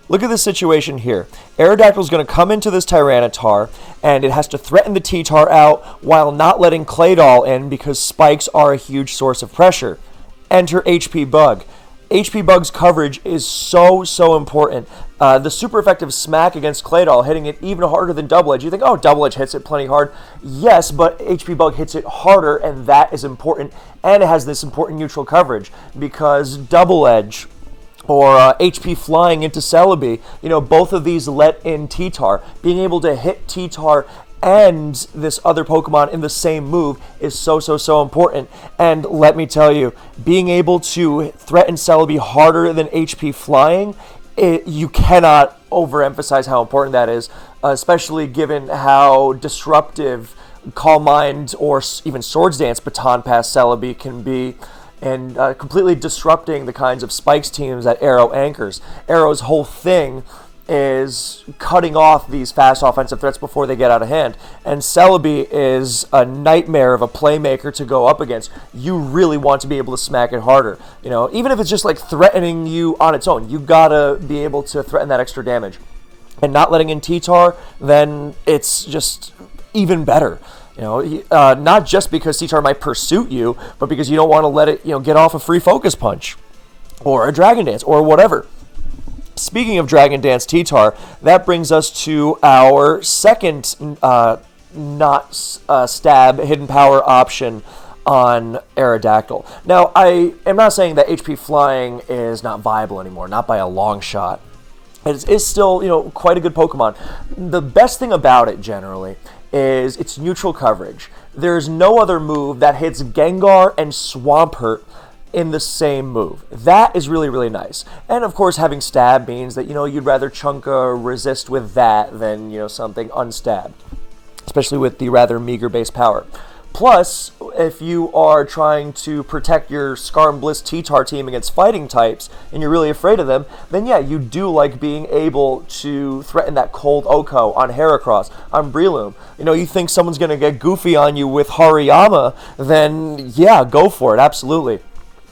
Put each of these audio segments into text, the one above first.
Look at this situation here. Aerodactyl is going to come into this Tyranitar, and it has to threaten the T-Tar out while not letting Claydol in because spikes are a huge source of pressure. Enter HP Bug. HP Bug's coverage is so important. The super effective smack against Claydol, hitting it even harder than Double Edge. You think, oh, Double Edge hits it plenty hard. Yes, but HP Bug hits it harder, and that is important. And it has this important neutral coverage because Double Edge or HP Flying into Celebi, both of these let in T-Tar. Being able to hit T-Tar and this other Pokemon in the same move is so important. And let me tell you, being able to threaten Celebi harder than HP Flying, you cannot overemphasize how important that is, especially given how disruptive Calm Mind or even Swords Dance Baton Pass Celebi can be, and completely disrupting the kinds of spikes teams that Aero anchors. Aero's whole thing is cutting off these fast offensive threats before they get out of hand, and Celebi is a nightmare of a playmaker to go up against. You really want to be able to smack it harder. Even if it's just like threatening you on its own, you gotta be able to threaten that extra damage. And not letting in T-Tar, then it's just even better. Not just because T-Tar might pursue you, but because you don't want to let it, get off a free focus punch or a Dragon Dance or whatever. Speaking of Dragon Dance T-Tar, that brings us to our second not stab hidden power option on Aerodactyl. Now, I am not saying that HP Flying is not viable anymore, not by a long shot. It is still, quite a good Pokemon. The best thing about it, generally, is its neutral coverage. There's no other move that hits Gengar and Swampert in the same move. That is really nice. And of course, having stab means that, you'd rather chunk a resist with that than, something unstabbed, especially with the rather meager base power. Plus, if you are trying to protect your Scar and Bliss T-Tar team against fighting types, and you're really afraid of them, then yeah, you do like being able to threaten that Cold Oko on Heracross, on Breloom. You think someone's going to get goofy on you with Hariyama, then yeah, go for it, absolutely.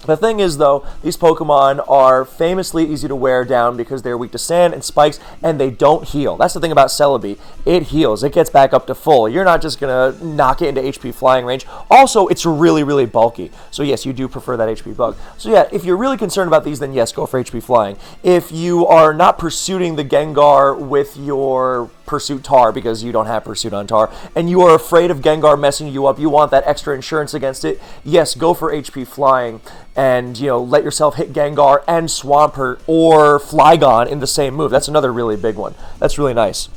The thing is, though, these Pokemon are famously easy to wear down because they're weak to sand and spikes, and they don't heal. That's the thing about Celebi. It heals. It gets back up to full. You're not just going to knock it into HP Flying range. Also, it's really bulky. So, yes, you do prefer that HP Bug. So, yeah, if you're really concerned about these, then yes, go for HP Flying. If you are not pursuing the Gengar with your Pursuit Tar, because you don't have Pursuit on Tar, and you are afraid of Gengar messing you up, you want that extra insurance against it, yes, go for HP Flying, and, let yourself hit Gengar and Swampert or Flygon in the same move. That's another really big one. That's really nice.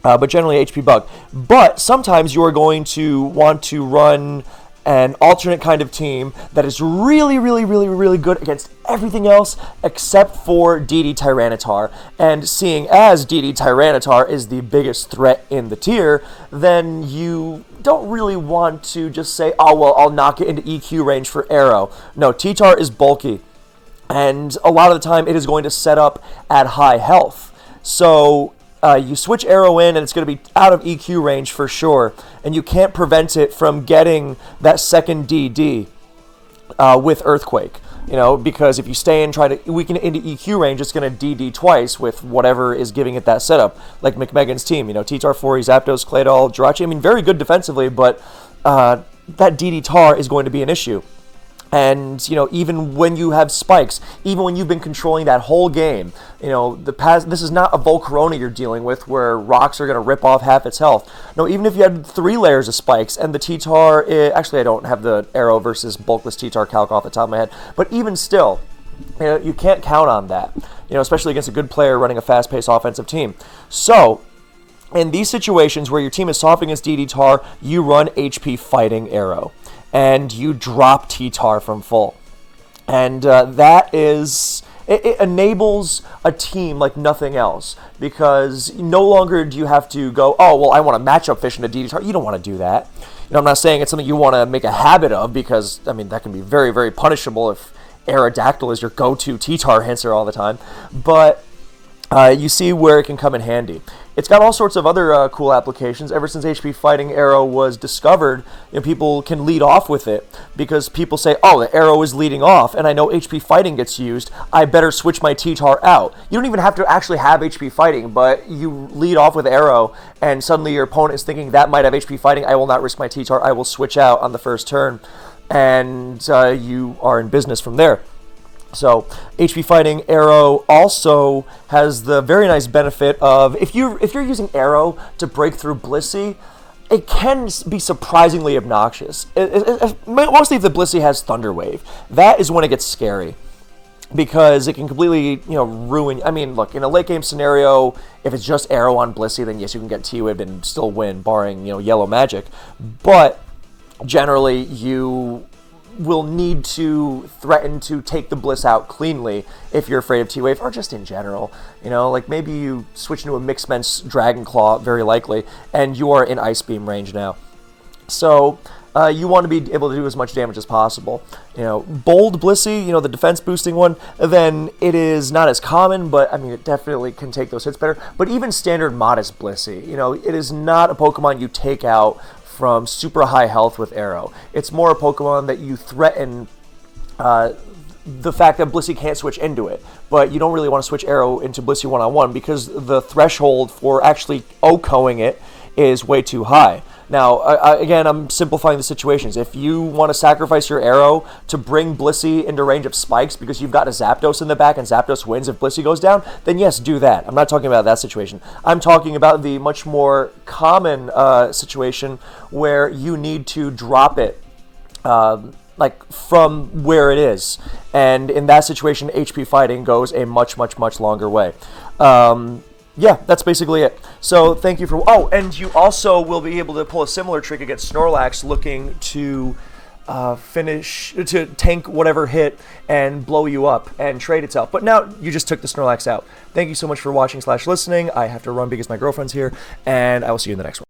But generally HP Bug. But sometimes you are going to want to run an alternate kind of team that is really good against everything else except for DD Tyranitar. And seeing as DD Tyranitar is the biggest threat in the tier, then you don't really want to just say, oh, well, I'll knock it into EQ range for Aero. No, T-Tar is bulky, and a lot of the time it is going to set up at high health. So you switch Aero in, and it's going to be out of EQ range for sure, and you can't prevent it from getting that second DD with Earthquake. Because if you stay and try to weaken it into EQ range, it's going to DD twice with whatever is giving it that setup, like McMegan's team. T-Tar 4, Zapdos, Claydol, Jirachi. Very good defensively, but that DD Tar is going to be an issue. And, even when you have spikes, even when you've been controlling that whole game, this is not a Volcarona you're dealing with where rocks are going to rip off half its health. No, even if you had 3 layers of spikes and the T-Tar, actually I don't have the Aero versus Bulkless T-Tar calc off the top of my head, but even still, you can't count on that, especially against a good player running a fast-paced offensive team. So, in these situations where your team is soft against DD Tar, you run HP Fighting Aero, and you drop T-Tar from full. And that is... It enables a team like nothing else, because no longer do you have to go, oh, well, I want to matchup fish into DD Tar. You don't want to do that. I'm not saying it's something you want to make a habit of, because, that can be very punishable if Aerodactyl is your go-to T-Tar hincer all the time. But you see where it can come in handy. It's got all sorts of other cool applications. Ever since HP Fighting Arrow was discovered, people can lead off with it because people say, oh, the arrow is leading off, and I know HP Fighting gets used. I better switch my T-Tar out. You don't even have to actually have HP Fighting, but you lead off with arrow, and suddenly your opponent is thinking that might have HP Fighting. I will not risk my T-Tar. I will switch out on the first turn, and you are in business from there. So HP Fighting Arrow also has the very nice benefit of if you're using Arrow to break through Blissey, it can be surprisingly obnoxious. Mostly if the Blissey has Thunder Wave, that is when it gets scary because it can completely ruin. I mean, look, in a late game scenario, if it's just Arrow on Blissey, then yes, you can get T-Wave and still win, barring yellow magic. But generally, you will need to threaten to take the Bliss out cleanly if you're afraid of T-Wave, or just in general. Like maybe you switch into a Mixmen's Dragon Claw, very likely, and you are in Ice Beam range now. So you want to be able to do as much damage as possible. Bold Blissey, the defense boosting one, then it is not as common, but I mean it definitely can take those hits better. But even standard Modest Blissey, it is not a Pokemon you take out from super high health with Arrow. It's more a Pokemon that you threaten the fact that Blissey can't switch into it, but you don't really want to switch Arrow into Blissey one-on-one because the threshold for actually OHKOing it is way too high. Now, again, I'm simplifying the situations. If you want to sacrifice your Arrow to bring Blissey into range of spikes because you've got a Zapdos in the back and Zapdos wins if Blissey goes down, then yes, do that. I'm not talking about that situation. I'm talking about the much more common situation where you need to drop it like from where it is. And in that situation, HP Fighting goes a much, much, much longer way. Yeah, that's basically it. So thank you for... Oh, and you also will be able to pull a similar trick against Snorlax looking to to tank whatever hit and blow you up and trade itself. But now you just took the Snorlax out. Thank you so much for watching / listening. I have to run because my girlfriend's here, and I will see you in the next one.